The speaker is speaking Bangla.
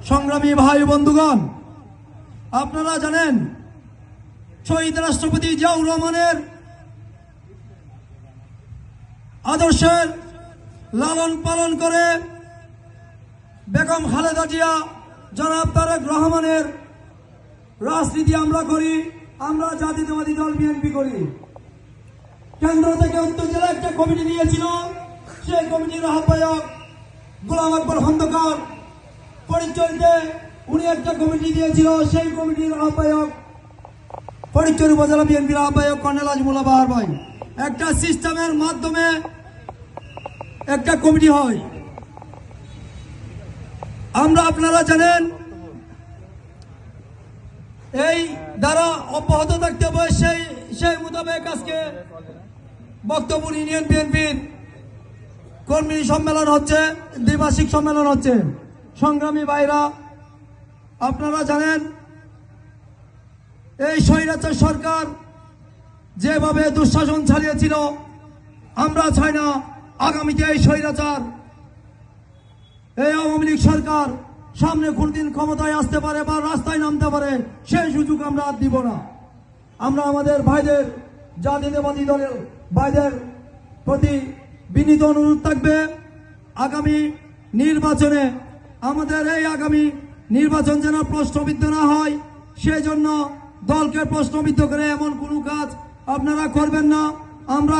সংগ্রামী ভাই বন্ধুগণ, আপনারা জানেন শহীদ রাষ্ট্রপতি জিয়াউর রহমানের আদর্শের লালন পালন করে বেগম খালেদা জিয়া, জনাব তারেক রহমানের রাজনীতি আমরা করি। আমরা জাতীয়তাবাদী দল বিএনপি করি। কেন্দ্র থেকে উত্তর জেলা একটা কমিটি নিয়েছিল, সেই কমিটির আহ্বায়ক গোলাম আকবর খন্দকার ফটিকছড়িতে উনি একটা কমিটি দিয়েছিল, সেই কমিটির আহ্বায়ক ফটিকছড়ি উপজেলা বিএনপির আহ্বায়ক কর্নেল আজমুল্লাহ বাহার ভাই। একটা সিস্টেমের মাধ্যমে একটা কমিটি হয়। আমরা আপনারা জানেন এই দ্বারা অব্যাহত থাকতে হবে, সেই মোতাবেক আজকে বক্তব্য ইউনিয়ন বিএনপির কর্মী সম্মেলন হচ্ছে, দ্বিবার্ষিক সম্মেলন হচ্ছে। সংগ্রামী ভাইরা, আপনারা জানেন এই স্বৈরাচার সরকার যেভাবে দুঃশাসন চালিয়েছিল, আমরা চাই না আগামীতে এই স্বৈরাচার, এই আওয়ামী লীগ সরকার সামনে কোনদিন ক্ষমতায় আসতে পারে বা রাস্তায় নামতে পারে, সেই সুযোগ আমরা আর দিব না। আমরা আমাদের ভাইদের, জাতীয়তাবাদী দলের ভাইদের প্রতি বিনীত অনুরোধ থাকবে, আগামী নির্বাচনে আমাদের এই আগামী নির্বাচন যেন প্রশ্নবিদ্ধ না হয়, সেই জন্য দলকে প্রশ্নবিদ্ধ করে এমন কোনো কাজ আপনারা করবেন না। আমরা